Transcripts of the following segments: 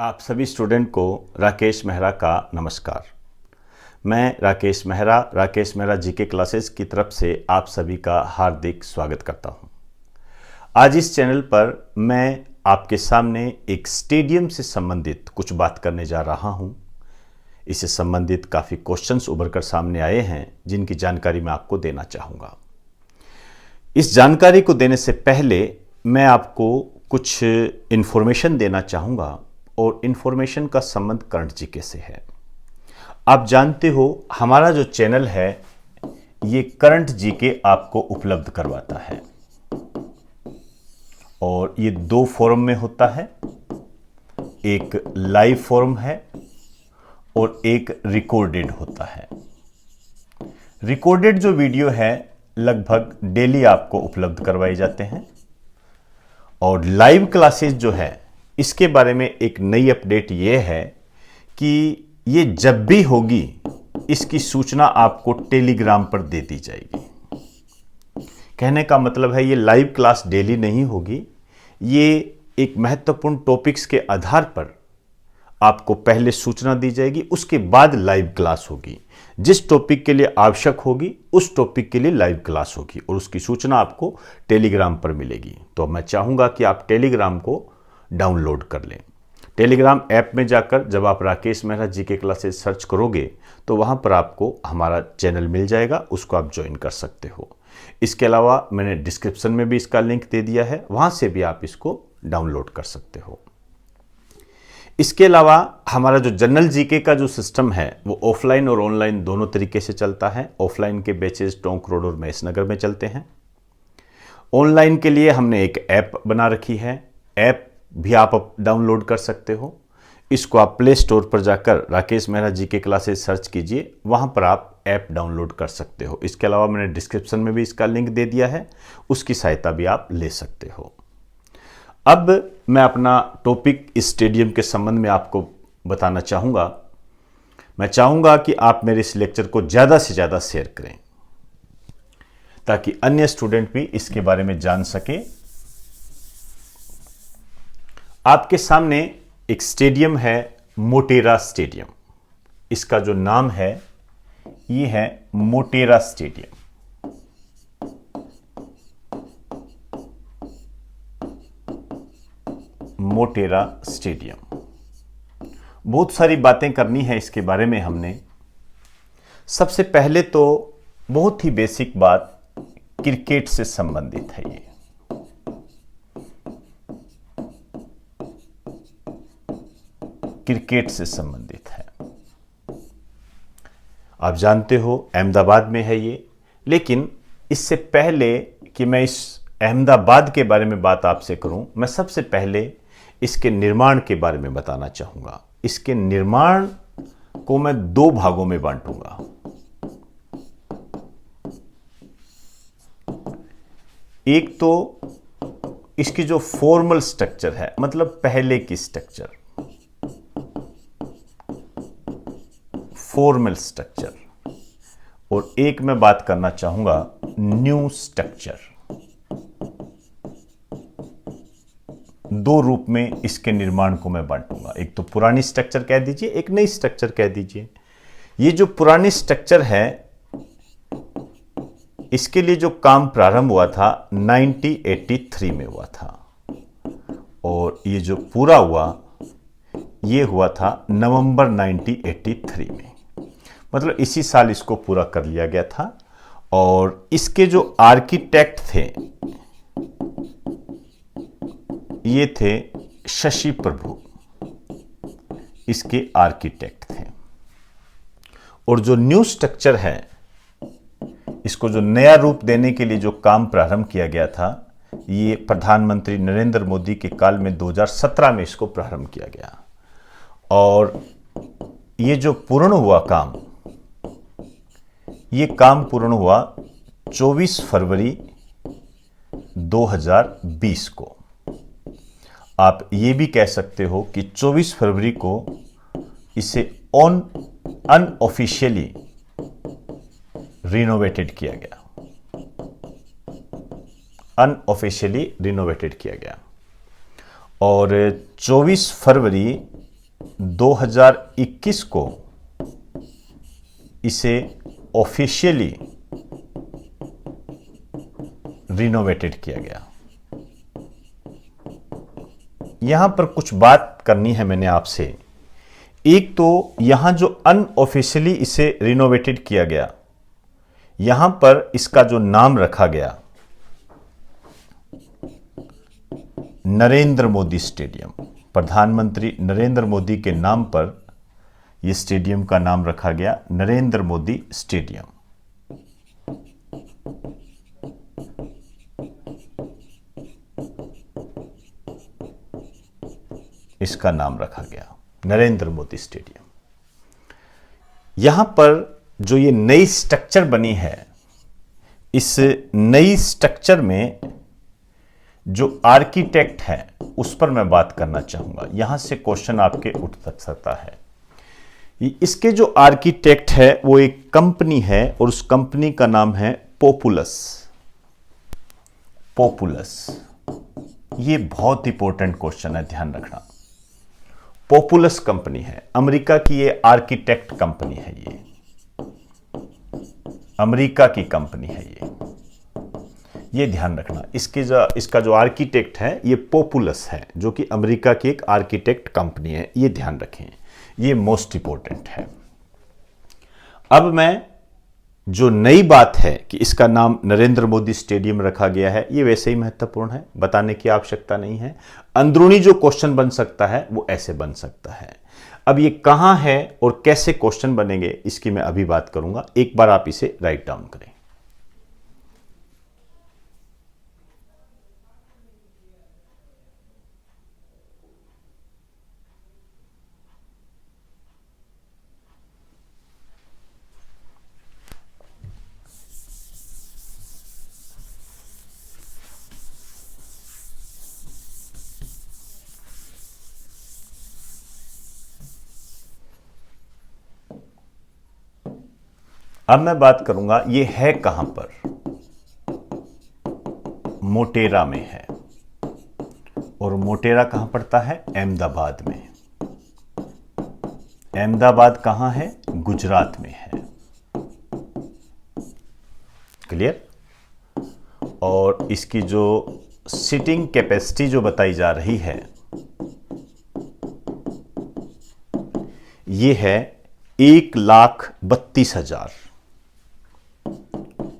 आप सभी स्टूडेंट को राकेश मेहरा का नमस्कार। मैं राकेश मेहरा जीके क्लासेस की तरफ से आप सभी का हार्दिक स्वागत करता हूं। आज इस चैनल पर मैं आपके सामने एक स्टेडियम से संबंधित कुछ बात करने जा रहा हूं। इससे संबंधित काफ़ी क्वेश्चंस उभर कर सामने आए हैं जिनकी जानकारी मैं आपको देना चाहूँगा। इस जानकारी को देने से पहले मैं आपको कुछ इन्फॉर्मेशन देना चाहूँगा और इन्फॉर्मेशन का संबंध करंट जीके से है। आप जानते हो हमारा जो चैनल है ये करंट जीके आपको उपलब्ध करवाता है और ये दो फॉर्म में होता है, एक लाइव फॉर्म है और एक रिकॉर्डेड होता है। रिकॉर्डेड जो वीडियो है लगभग डेली आपको उपलब्ध करवाए जाते हैं और लाइव क्लासेस जो है इसके बारे में एक नई अपडेट ये है कि ये जब भी होगी इसकी सूचना आपको टेलीग्राम पर दे दी जाएगी। कहने का मतलब है ये लाइव क्लास डेली नहीं होगी, ये एक महत्वपूर्ण टॉपिक्स के आधार पर आपको पहले सूचना दी जाएगी, उसके बाद लाइव क्लास होगी। जिस टॉपिक के लिए आवश्यक होगी उस टॉपिक के लिए लाइव क्लास होगी और उसकी सूचना आपको टेलीग्राम पर मिलेगी। तो मैं चाहूँगा कि आप टेलीग्राम को डाउनलोड कर लें। टेलीग्राम ऐप में जाकर जब आप Rakesh Mehra GK classes search करोगे तो वहाँ पर आपको हमारा चैनल मिल जाएगा, उसको आप ज्वाइन कर सकते हो। इसके अलावा मैंने डिस्क्रिप्शन में भी इसका लिंक दे दिया है, वहाँ से भी आप इसको डाउनलोड कर सकते हो। इसके अलावा हमारा जो जनरल जीके का जो सिस्टम है वो ऑफलाइन और ऑनलाइन दोनों तरीके से चलता है। ऑफलाइन के बैचेज टोंक रोड और महेशनगर में चलते हैं। ऑनलाइन के लिए हमने एक ऐप बना रखी है, ऐप भी आप डाउनलोड कर सकते हो। इसको आप प्ले स्टोर पर जाकर Rakesh Mehra GK classes search कीजिए, वहाँ पर आप ऐप डाउनलोड कर सकते हो। इसके अलावा मैंने डिस्क्रिप्शन में भी इसका लिंक दे दिया है, उसकी सहायता भी आप ले सकते हो। अब मैं अपना टॉपिक स्टेडियम के संबंध में आपको बताना चाहूँगा। मैं चाहूँगा कि आप मेरे इस लेक्चर को ज़्यादा से ज़्यादा शेयर करें ताकि अन्य स्टूडेंट भी इसके बारे में जान सके। आपके सामने एक स्टेडियम है, मोटेरा स्टेडियम। इसका जो नाम है ये है मोटेरा स्टेडियम। मोटेरा स्टेडियम। बहुत सारी बातें करनी है इसके बारे में हमने। सबसे पहले तो बहुत ही बेसिक बात, क्रिकेट से संबंधित है ये। क्रिकेट से संबंधित है। आप जानते हो अहमदाबाद में है ये, लेकिन इससे पहले कि मैं इस अहमदाबाद के बारे में बात आपसे करूं, मैं सबसे पहले इसके निर्माण के बारे में बताना चाहूंगा। इसके निर्माण को मैं दो भागों में बांटूंगा। एक तो इसकी जो फॉर्मल स्ट्रक्चर है, मतलब पहले की स्ट्रक्चर, फॉर्मल स्ट्रक्चर, और एक मैं बात करना चाहूंगा न्यू स्ट्रक्चर। दो रूप में इसके निर्माण को मैं बांटूंगा। एक तो पुरानी स्ट्रक्चर कह दीजिए, एक नई स्ट्रक्चर कह दीजिए। ये जो पुरानी स्ट्रक्चर है इसके लिए जो काम प्रारंभ हुआ था 1983 में हुआ था और ये जो पूरा हुआ ये हुआ था नवंबर 1983 में, मतलब इसी साल इसको पूरा कर लिया गया था। और इसके जो आर्किटेक्ट थे ये थे शशि प्रभु, इसके आर्किटेक्ट थे। और जो न्यू स्ट्रक्चर है, इसको जो नया रूप देने के लिए जो काम प्रारंभ किया गया था, ये प्रधानमंत्री नरेंद्र मोदी के काल में 2017 में इसको प्रारंभ किया गया। और ये जो पूर्ण हुआ काम, ये काम पूर्ण हुआ 24 फरवरी 2020 को। आप ये भी कह सकते हो कि 24 फरवरी को इसे अनऑफिशियली रिनोवेटेड किया गया। अनऑफिशियली रिनोवेटेड किया गया और 24 फरवरी 2021 को इसे ऑफिशियली रिनोवेटेड किया गया। यहां पर कुछ बात करनी है मैंने आपसे। एक तो यहां जो अनऑफिशियली इसे रिनोवेटेड किया गया, यहां पर इसका जो नाम रखा गया नरेंद्र मोदी स्टेडियम, प्रधानमंत्री नरेंद्र मोदी के नाम पर यह स्टेडियम का नाम रखा गया नरेंद्र मोदी स्टेडियम। इसका नाम रखा गया नरेंद्र मोदी स्टेडियम। यहां पर जो ये नई स्ट्रक्चर बनी है, इस नई स्ट्रक्चर में जो आर्किटेक्ट है उस पर मैं बात करना चाहूंगा। यहां से क्वेश्चन आपके उठ सकता है। इसके जो आर्किटेक्ट है वो एक कंपनी है और उस कंपनी का नाम है पॉपुलस। पॉपुलस, ये बहुत इंपॉर्टेंट क्वेश्चन है, ध्यान रखना। पॉपुलस कंपनी है, अमेरिका की ये आर्किटेक्ट कंपनी है, ये अमेरिका की कंपनी है ये ध्यान रखना। इसका जो आर्किटेक्ट है ये पॉपुलस है, जो कि अमेरिका की एक आर्किटेक्ट कंपनी है, ये ध्यान रखें, ये मोस्ट इंपॉर्टेंट है। अब मैं जो नई बात है कि इसका नाम नरेंद्र मोदी स्टेडियम रखा गया है, ये वैसे ही महत्वपूर्ण है, बताने की आवश्यकता नहीं है। अंदरूनी जो क्वेश्चन बन सकता है वो ऐसे बन सकता है। अब ये कहां है और कैसे क्वेश्चन बनेंगे इसकी मैं अभी बात करूंगा, एक बार आप इसे राइट डाउन करें। अब मैं बात करूंगा ये है कहां पर। मोटेरा में है, और मोटेरा कहां पड़ता है? अहमदाबाद में। अहमदाबाद कहां है? गुजरात में है। क्लियर? और इसकी जो सीटिंग कैपेसिटी जो बताई जा रही है ये है 1,32,000।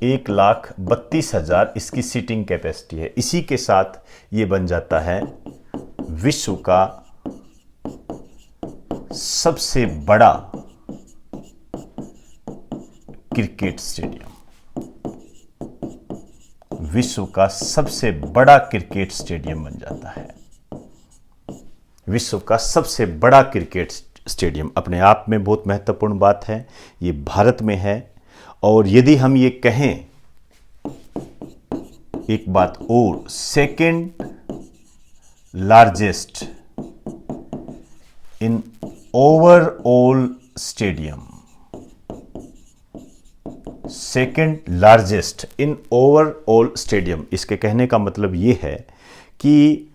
1,32,000 इसकी सीटिंग कैपेसिटी है। इसी के साथ ये बन जाता है विश्व का सबसे बड़ा क्रिकेट स्टेडियम। विश्व का सबसे बड़ा क्रिकेट स्टेडियम बन जाता है। विश्व का सबसे बड़ा क्रिकेट स्टेडियम अपने आप में बहुत महत्वपूर्ण बात है। ये भारत में है। और यदि हम ये कहें एक बात और, second largest in overall stadium, second largest in overall stadium, इसके कहने का मतलब यह है कि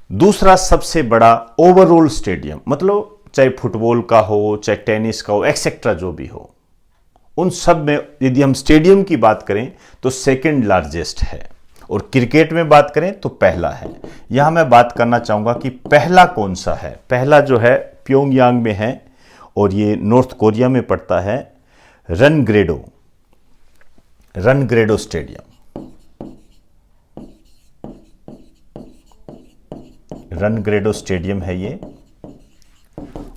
दूसरा सबसे बड़ा ओवरऑल स्टेडियम, मतलब चाहे फुटबॉल का हो, चाहे टेनिस का हो, एक्सेट्रा जो भी हो, उन सब में यदि हम स्टेडियम की बात करें तो सेकंड लार्जेस्ट है, और क्रिकेट में बात करें तो पहला है। यहां मैं बात करना चाहूंगा कि पहला कौन सा है। पहला जो है प्योंगयांग में है, और ये नॉर्थ कोरिया में पड़ता है, रनग्रेडो स्टेडियम। रनग्रेडो स्टेडियम है ये,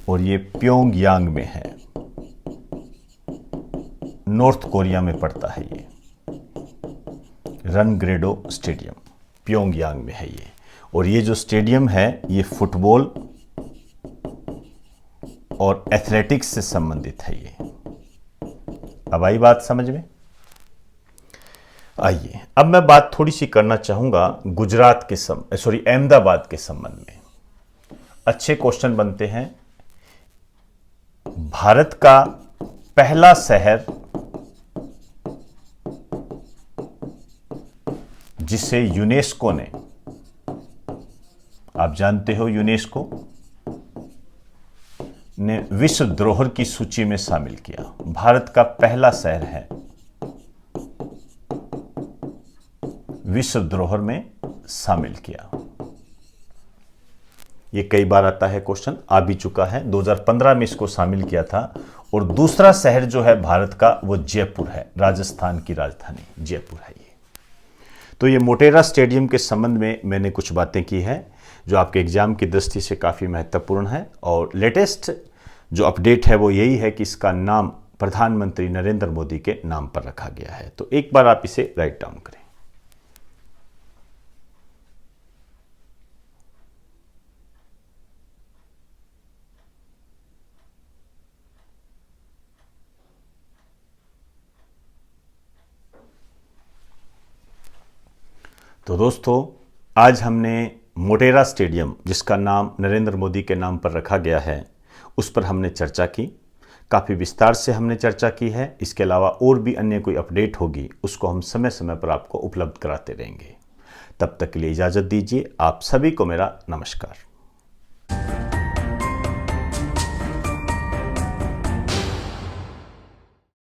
और ये प्योंगयांग में है, नॉर्थ कोरिया में पड़ता है ये। रनग्रेडो स्टेडियम प्योंगयांग में है ये। और ये जो स्टेडियम है ये फुटबॉल और एथलेटिक्स से संबंधित है ये। अब आई बात समझ में? आइए अब मैं बात थोड़ी सी करना चाहूंगा अहमदाबाद के संबंध में। अच्छे क्वेश्चन बनते हैं। भारत का पहला शहर जिसे यूनेस्को ने, आप जानते हो यूनेस्को, ने विश्व धरोहर की सूची में शामिल किया? भारत का पहला शहर है विश्व धरोहर में शामिल किया। ये कई बार आता है क्वेश्चन, आ भी चुका है। 2015 में इसको शामिल किया था। और दूसरा शहर जो है भारत का वो जयपुर है, राजस्थान की राजधानी जयपुर है ये। तो ये मोटेरा स्टेडियम के संबंध में मैंने कुछ बातें की है जो आपके एग्जाम की दृष्टि से काफ़ी महत्वपूर्ण है। और लेटेस्ट जो अपडेट है वो यही है कि इसका नाम प्रधानमंत्री नरेंद्र मोदी के नाम पर रखा गया है। तो एक बार आप इसे राइट डाउन करें। तो दोस्तों, आज हमने मोटेरा स्टेडियम, जिसका नाम नरेंद्र मोदी के नाम पर रखा गया है, उस पर हमने चर्चा की। काफ़ी विस्तार से हमने चर्चा की है। इसके अलावा और भी अन्य कोई अपडेट होगी उसको हम समय समय पर आपको उपलब्ध कराते रहेंगे। तब तक के लिए इजाज़त दीजिए। आप सभी को मेरा नमस्कार।